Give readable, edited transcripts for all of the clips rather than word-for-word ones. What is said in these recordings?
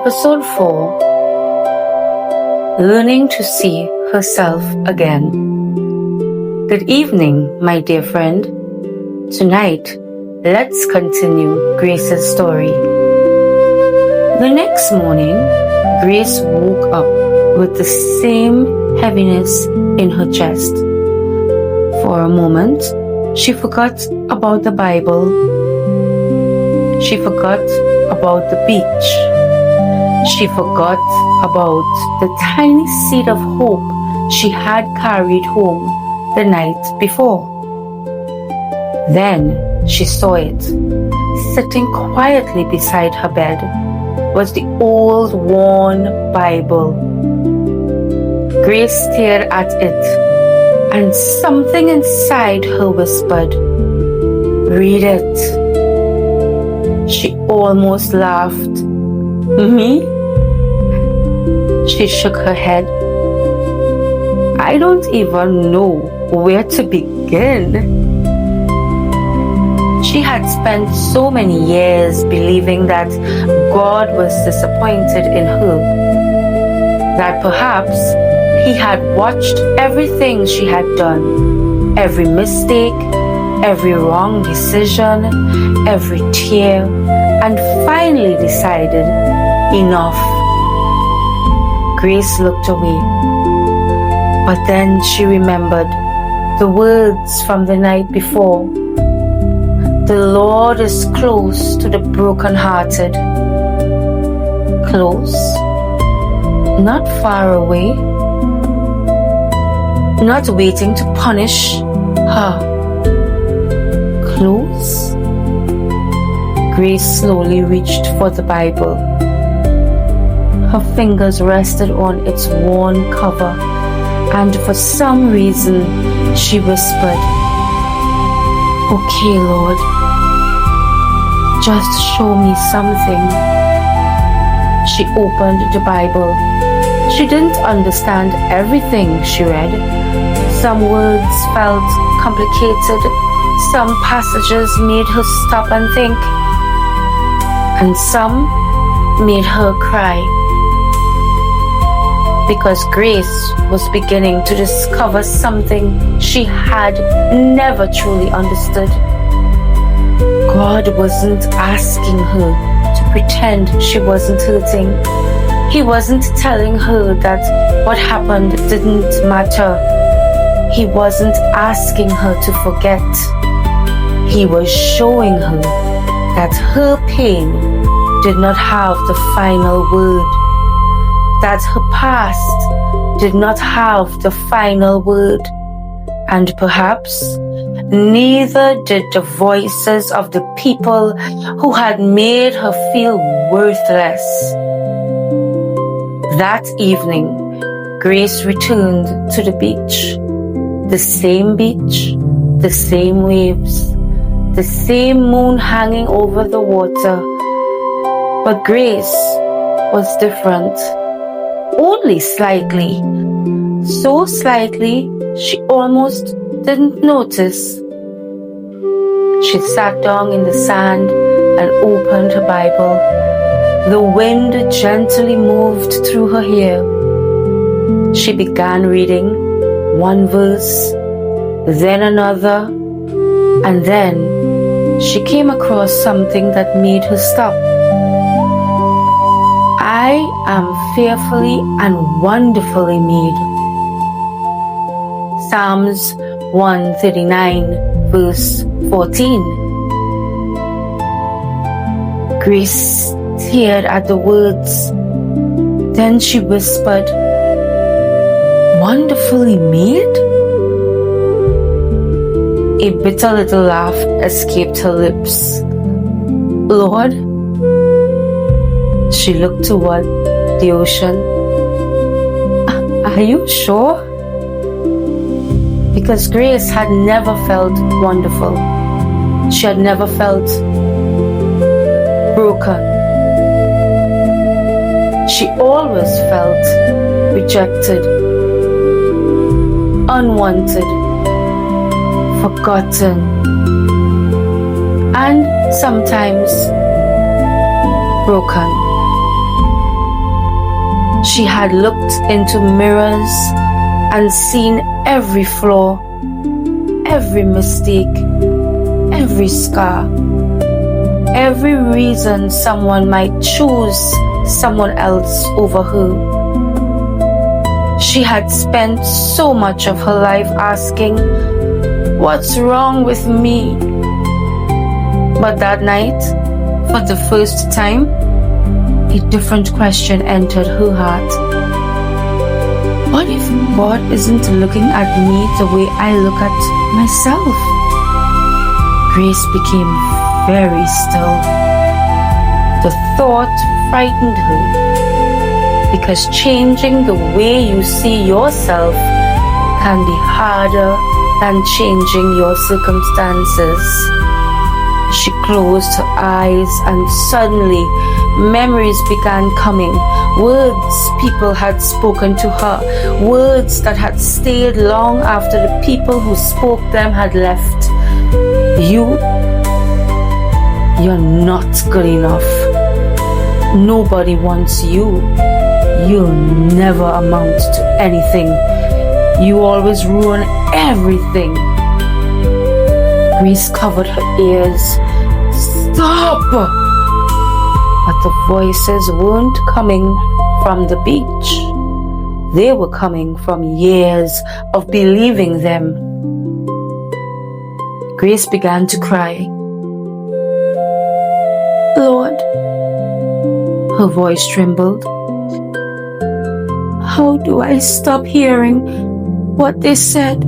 Episode 4, Learning to See Herself Again. Good evening, my dear friend. Tonight, let's continue Grace's story. The next morning, Grace woke up with the same heaviness in her chest. For a moment, she forgot about the Bible. She forgot about the beach. She forgot about the tiny seed of hope she had carried home the night before. Then she saw it. Sitting quietly beside her bed was the old worn Bible. Grace stared at it, and something inside her whispered, "Read it." She almost laughed. "Me?" She shook her head. "I don't even know where to begin." She had spent so many years believing that God was disappointed in her, that perhaps He had watched everything she had done, every mistake, every wrong decision, every tear, and finally decided, enough. Grace looked away, but then she remembered the words from the night before. The Lord is close to the brokenhearted. Close, not far away, not waiting to punish her. Close. Grace slowly reached for the Bible. Her fingers rested on its worn cover, and for some reason she whispered, "Okay, Lord, just show me something." She opened the Bible. She didn't understand everything she read. Some words felt complicated. Some passages made her stop and think. And some made her cry. Because Grace was beginning to discover something she had never truly understood. God wasn't asking her to pretend she wasn't hurting. He wasn't telling her that what happened didn't matter. He wasn't asking her to forget. He was showing her that her pain did not have the final word, that her past did not have the final word, and perhaps neither did the voices of the people who had made her feel worthless. That evening, Grace returned to the beach. The same beach, the same waves, the same moon hanging over the water. But Grace was different. Only slightly. So slightly, she almost didn't notice. She sat down in the sand and opened her Bible. The wind gently moved through her hair. She began reading one verse, then another, and then she came across something that made her stop. "I am fearfully and wonderfully made." Psalms 139, verse 14. Grace stared at the words. Then she whispered, "Wonderfully made?" A bitter little laugh escaped her lips. "Lord?" She looked toward the ocean. "Are you sure?" Because Grace had never felt wonderful. She had never felt broken. She always felt rejected, unwanted, forgotten, and sometimes broken. She had looked into mirrors and seen every flaw, every mistake, every scar, every reason someone might choose someone else over her. She had spent so much of her life asking, "What's wrong with me?" But that night, for the first time, a different question entered her heart. What if God isn't looking at me the way I look at myself? Grace became very still. The thought frightened her, because changing the way you see yourself can be harder than changing your circumstances. She closed her eyes and suddenly memories began coming. Words people had spoken to her, words that had stayed long after the people who spoke them had left. You're not good enough. Nobody wants you. You'll never amount to anything. You always ruin everything. Grace covered her ears. Stop! But the voices weren't coming from the beach. They were coming from years of believing them. Grace began to cry. Lord, her voice trembled. How do I stop hearing what they said?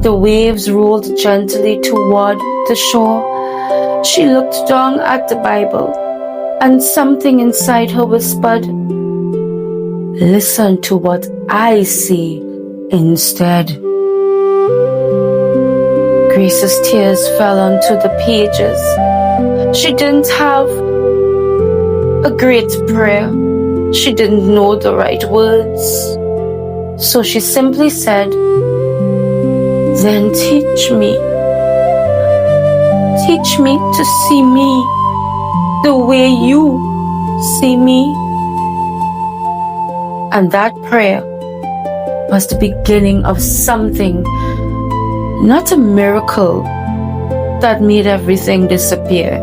The waves rolled gently toward the shore. She looked down at the Bible, and something inside her whispered, "Listen to what I see instead." Grace's tears fell onto the pages. She didn't have a great prayer. She didn't know the right words. So she simply said, "Then teach me. Teach me to see me the way you see me." And that prayer was the beginning of something, not a miracle that made everything disappear,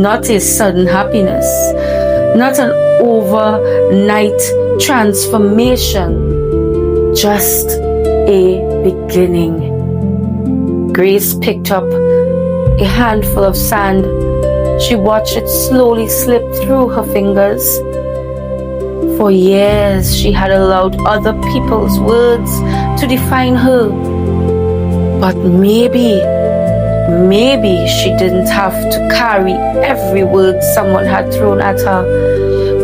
not a sudden happiness, not an overnight transformation, just a beginning. Grace picked up a handful of sand. She watched it slowly slip through her fingers. For years, she had allowed other people's words to define her. But maybe she didn't have to carry every word someone had thrown at her.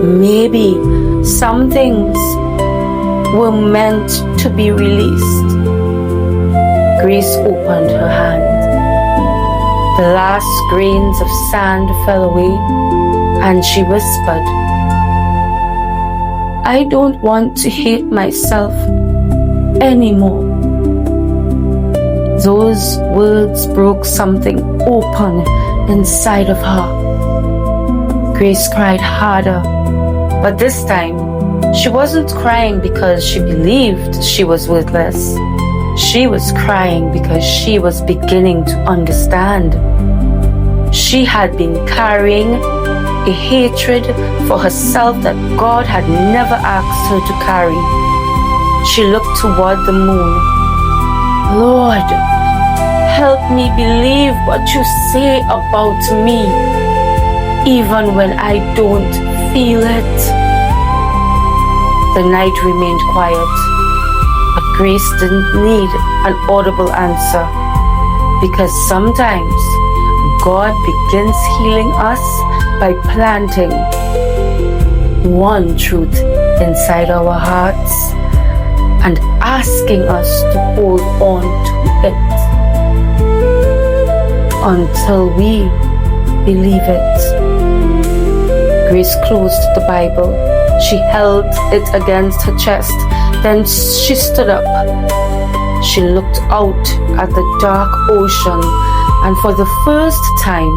Maybe some things were meant to be released. Grace opened her hand. The last grains of sand fell away, and she whispered, "I don't want to hate myself anymore." Those words broke something open inside of her. Grace cried harder, but this time she wasn't crying because she believed she was worthless. She was crying because she was beginning to understand. She had been carrying a hatred for herself that God had never asked her to carry. She looked toward the moon. "Lord, help me believe what you say about me, even when I don't feel it." The night remained quiet, but Grace didn't need an audible answer, because sometimes God begins healing us by planting one truth inside our hearts and asking us to hold on to it until we believe it. Grace closed the Bible. She held it against her chest. Then she stood up. She looked out at the dark ocean, and for the first time,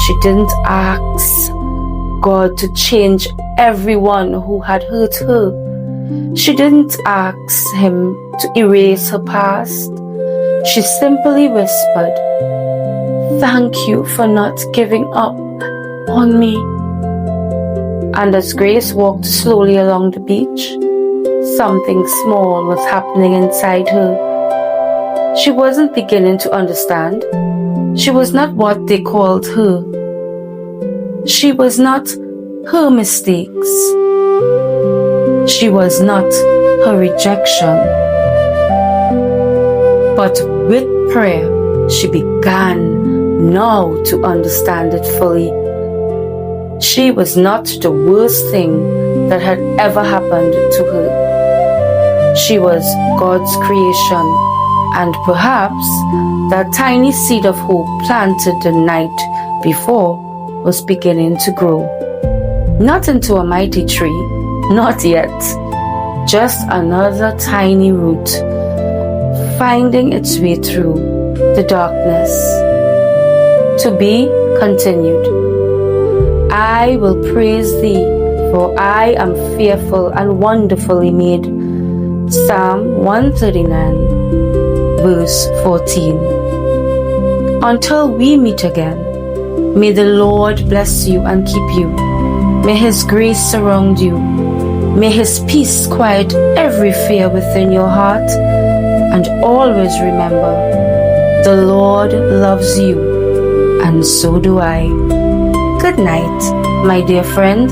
she didn't ask God to change everyone who had hurt her. She didn't ask him to erase her past. She simply whispered, "Thank you for not giving up on me." And as Grace walked slowly along the beach, something small was happening inside her. She wasn't beginning to understand. She was not what they called her. She was not her mistakes. She was not her rejection. But with prayer, she began now to understand it fully. She was not the worst thing that had ever happened to her. She was God's creation, and perhaps that tiny seed of hope planted the night before was beginning to grow. Not into a mighty tree, not yet. Just another tiny root, finding its way through the darkness. To be continued. I will praise thee, for I am fearful and wonderfully made. Psalm 139, verse 14. Until we meet again, may the Lord bless you and keep you. May His grace surround you. May His peace quiet every fear within your heart. And always remember, the Lord loves you, and so do I. Good night, my dear friend.